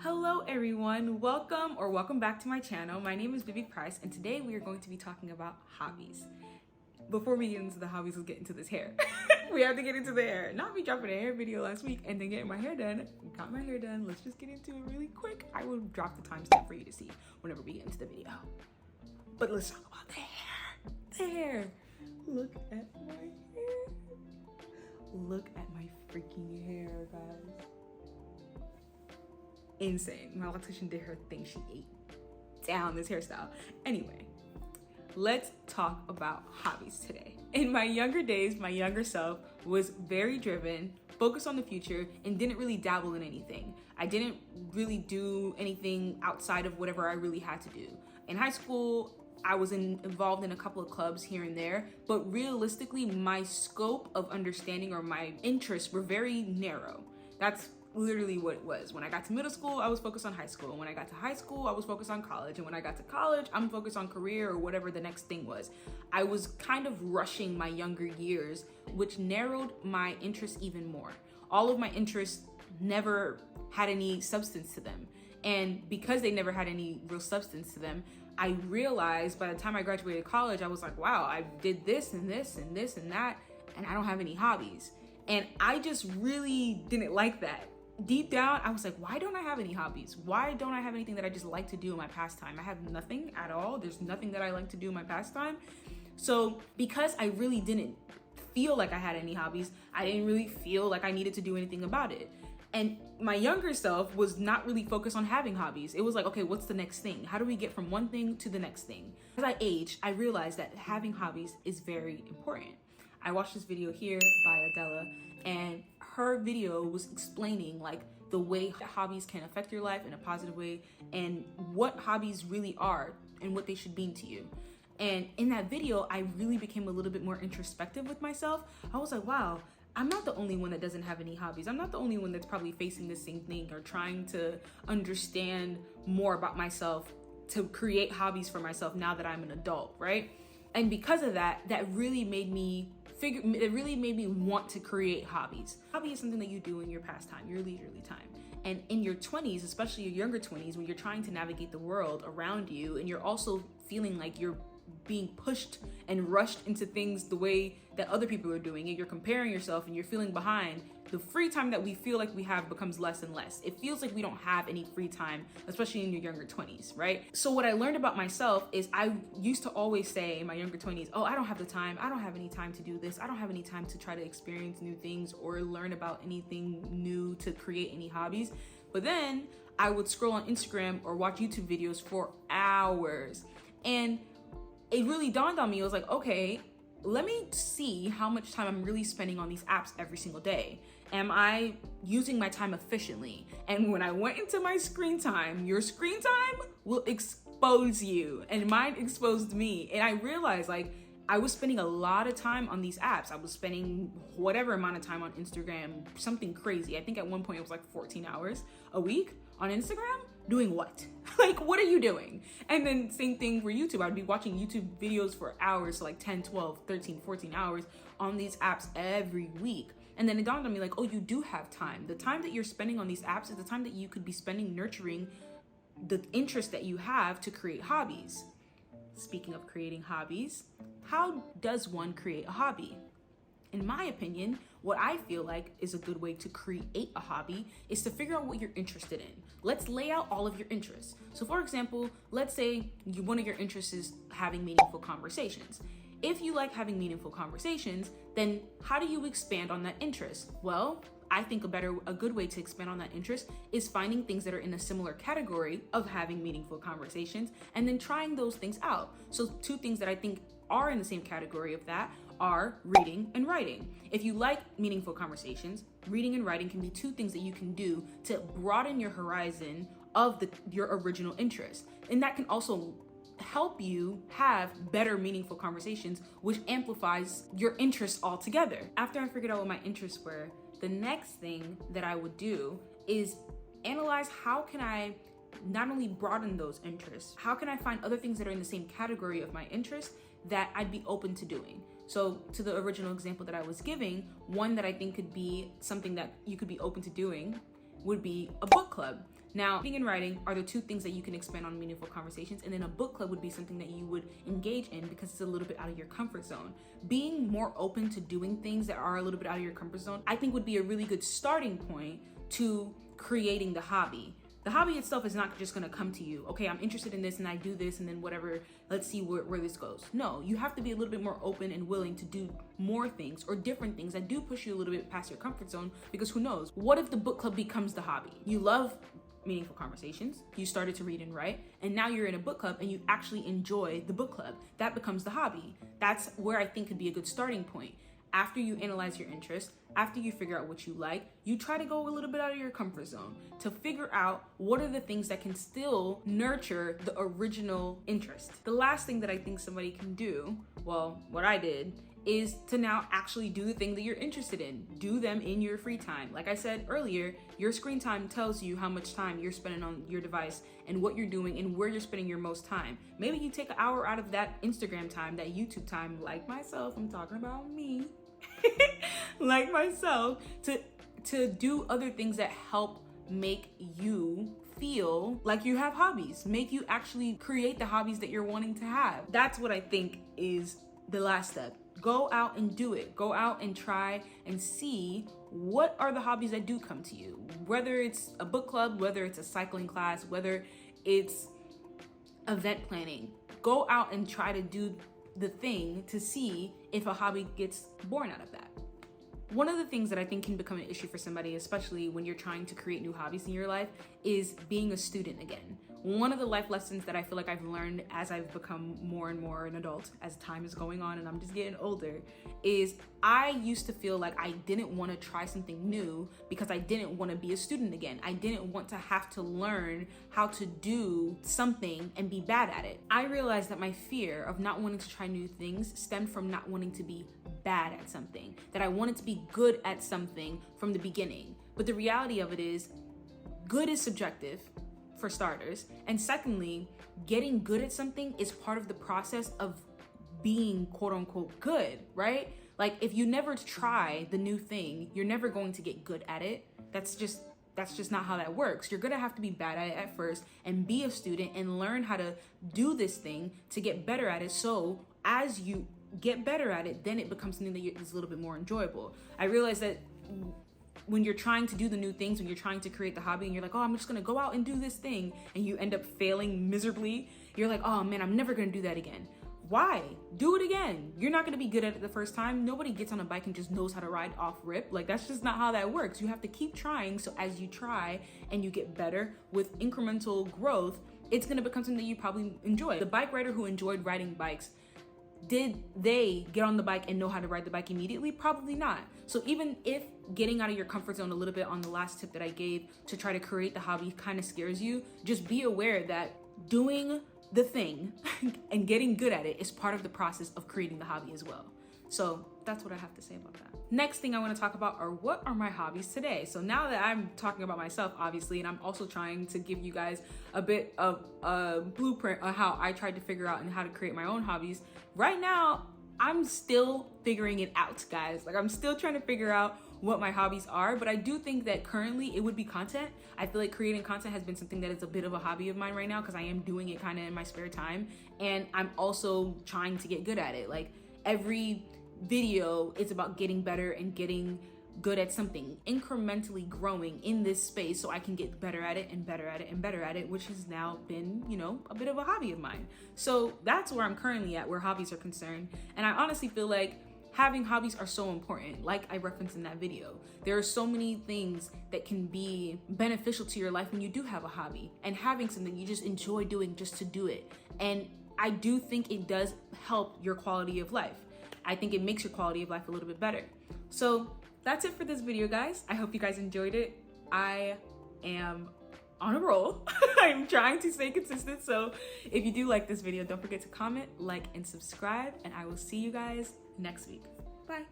Hello everyone, welcome back to my channel. My name is vivianieprice and today we are going to be talking about hobbies. Before we get into the hobbies, let's get into this hair. We have to get into the hair. Not me dropping a hair video last week and then getting my hair done. Got my hair done. Let's just get into it really quick. I will drop the timestamp for you to see whenever we get into the video. But let's talk about the hair. The hair. Look at my hair. Look at my freaking hair, guys. Insane. My electrician did her thing. She ate down this hairstyle. Anyway, let's talk about hobbies today. In my younger days, my younger self was very driven, focused on the future, and didn't really dabble in anything. I didn't really do anything outside of whatever I really had to do. In high school, I was involved in a couple of clubs here and there, but realistically, my scope of understanding or my interests were very narrow. That's literally what it was. When I got to middle school, I was focused on high school. When I got to high school, I was focused on college. And when I got to college, I'm focused on career or whatever the next thing was. I was kind of rushing my younger years, which narrowed my interests even more. All of my interests never had any substance to them. And because they never had any real substance to them, I realized by the time I graduated college, I was like, wow, I did this and this and this and that, and I don't have any hobbies. And I just really didn't like that. Deep down, I was like, why don't I have any hobbies? Why don't I have anything that I just like to do in my pastime? I have nothing at all. There's nothing that I like to do in my pastime. So because I really didn't feel like I had any hobbies, I didn't really feel like I needed to do anything about it. And my younger self was not really focused on having hobbies. It was like, okay, what's the next thing? How do we get from one thing to the next thing? As I aged, I realized that having hobbies is very important. I watched this video here by Adela, and her video was explaining like the way hobbies can affect your life in a positive way and what hobbies really are and what they should mean to you. And in that video, I really became a little bit more introspective with myself. I was like, wow, I'm not the only one that doesn't have any hobbies. I'm not the only one that's probably facing the same thing or trying to understand more about myself to create hobbies for myself now that I'm an adult, right? And because of that, that really made me want to create hobbies. Hobby is something that you do in your pastime, your leisurely time. And in your 20s, especially your younger 20s, when you're trying to navigate the world around you and you're also feeling like you're being pushed and rushed into things the way that other people are doing it, you're comparing yourself and you're feeling behind, the free time that we feel like we have becomes less and less. It feels like we don't have any free time, especially in your younger 20s, right? So what I learned about myself is I used to always say in my younger 20s, oh, I don't have the time. I don't have any time to do this. I don't have any time to try to experience new things or learn about anything new to create any hobbies. But then I would scroll on Instagram or watch YouTube videos for hours. And it really dawned on me. I was like, okay, let me see how much time I'm really spending on these apps every single day. Am I using my time efficiently? And when I went into my screen time, your screen time will expose you, and mine exposed me. And I realized like I was spending a lot of time on these apps. I was spending whatever amount of time on Instagram, something crazy. I think at one point it was like 14 hours a week on Instagram. Doing what? Like, what are you doing? And then same thing for YouTube. I'd be watching YouTube videos for hours, so like 10, 12, 13, 14 hours on these apps every week. And then it dawned on me like, oh, you do have time. The time that you're spending on these apps is the time that you could be spending nurturing the interest that you have to create hobbies. Speaking of creating hobbies, how does one create a hobby? In my opinion, what I feel like is a good way to create a hobby is to figure out what you're interested in. Let's lay out all of your interests. So for example, let's say one of your interests is having meaningful conversations. If you like having meaningful conversations, then how do you expand on that interest? Well, I think a good way to expand on that interest is finding things that are in a similar category of having meaningful conversations and then trying those things out. So two things that I think are in the same category of that are reading and writing. If you like meaningful conversations, reading and writing can be two things that you can do to broaden your horizon of your original interest. And that can also help you have better meaningful conversations, which amplifies your interests altogether. After I figured out what my interests were, the next thing that I would do is analyze how can I not only broaden those interests, how can I find other things that are in the same category of my interest that I'd be open to doing. So to the original example that I was giving, one that I think could be something that you could be open to doing would be a book club. Now, reading and writing are the two things that you can expand on meaningful conversations, and then a book club would be something that you would engage in because it's a little bit out of your comfort zone. Being more open to doing things that are a little bit out of your comfort zone, I think would be a really good starting point to creating the hobby. The hobby itself is not just gonna come to you, okay, I'm interested in this and I do this and then whatever, let's see where this goes. No, you have to be a little bit more open and willing to do more things or different things that do push you a little bit past your comfort zone, because who knows? What if the book club becomes the hobby? You love meaningful conversations, you started to read and write, and now you're in a book club and you actually enjoy the book club. That becomes the hobby. That's where I think could be a good starting point. After you analyze your interests, after you figure out what you like, you try to go a little bit out of your comfort zone to figure out what are the things that can still nurture the original interest. The last thing that I think somebody can do, well, what I did, is to now actually do the thing that you're interested in. Do them in your free time. Like I said earlier, your screen time tells you how much time you're spending on your device and what you're doing and where you're spending your most time. Maybe you take an hour out of that Instagram time, that YouTube time, like myself, I'm talking about me, like myself, to do other things that help make you feel like you have hobbies, make you actually create the hobbies that you're wanting to have. That's what I think is the last step. Go out and do it. Go out and try and see what are the hobbies that do come to you. Whether it's a book club, whether it's a cycling class, whether it's event planning. Go out and try to do the thing to see if a hobby gets born out of that. One of the things that I think can become an issue for somebody, especially when you're trying to create new hobbies in your life, is being a student again. One of the life lessons that I feel like I've learned as I've become more and more an adult, as time is going on and I'm just getting older, is I used to feel like I didn't want to try something new because I didn't want to be a student again. I didn't want to have to learn how to do something and be bad at it. I realized that my fear of not wanting to try new things stemmed from not wanting to be bad at something, that I wanted to be good at something from the beginning. But the reality of it is, good is subjective, for starters. And secondly, getting good at something is part of the process of being quote unquote good, right? Like if you never try the new thing, you're never going to get good at it. That's just not how that works. You're gonna have to be bad at it at first and be a student and learn how to do this thing to get better at it. So as you get better at it, then it becomes something that is a little bit more enjoyable. I realize that when you're trying to do the new things, when you're trying to create the hobby and you're like, oh, I'm just gonna go out and do this thing, and you end up failing miserably, you're like, oh man, I'm never gonna do that again. Why? Do it again. You're not gonna be good at it the first time. Nobody gets on a bike and just knows how to ride off rip. Like that's just not how that works. You have to keep trying. So as you try and you get better with incremental growth, it's gonna become something that you probably enjoy. The bike rider who enjoyed riding bikes, did they get on the bike and know how to ride the bike immediately? Probably not. So even if getting out of your comfort zone a little bit on the last tip that I gave to try to create the hobby kind of scares you, just be aware that doing the thing and getting good at it is part of the process of creating the hobby as well. So that's what I have to say about that. Next thing I want to talk about are what are my hobbies today. So now that I'm talking about myself, obviously, and I'm also trying to give you guys a bit of a blueprint on how I tried to figure out and how to create my own hobbies. Right now, I'm still figuring it out, guys. Like I'm still trying to figure out what my hobbies are, but I do think that currently it would be content. I feel like creating content has been something that is a bit of a hobby of mine right now because I am doing it kind of in my spare time, and I'm also trying to get good at it. Like every video is about getting better and getting good at something, incrementally growing in this space so I can get better at it and better at it and better at it, which has now been, you know, a bit of a hobby of mine. So that's where I'm currently at, where hobbies are concerned. And I honestly feel like having hobbies are so important. Like I referenced in that video, there are so many things that can be beneficial to your life when you do have a hobby, and having something you just enjoy doing just to do it. And I do think it does help your quality of life. I think it makes your quality of life a little bit better. So that's it for this video, guys. I hope you guys enjoyed it. I am on a roll. I'm trying to stay consistent. So if you do like this video, don't forget to comment, like, and subscribe, and I will see you guys next week. Bye.